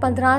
15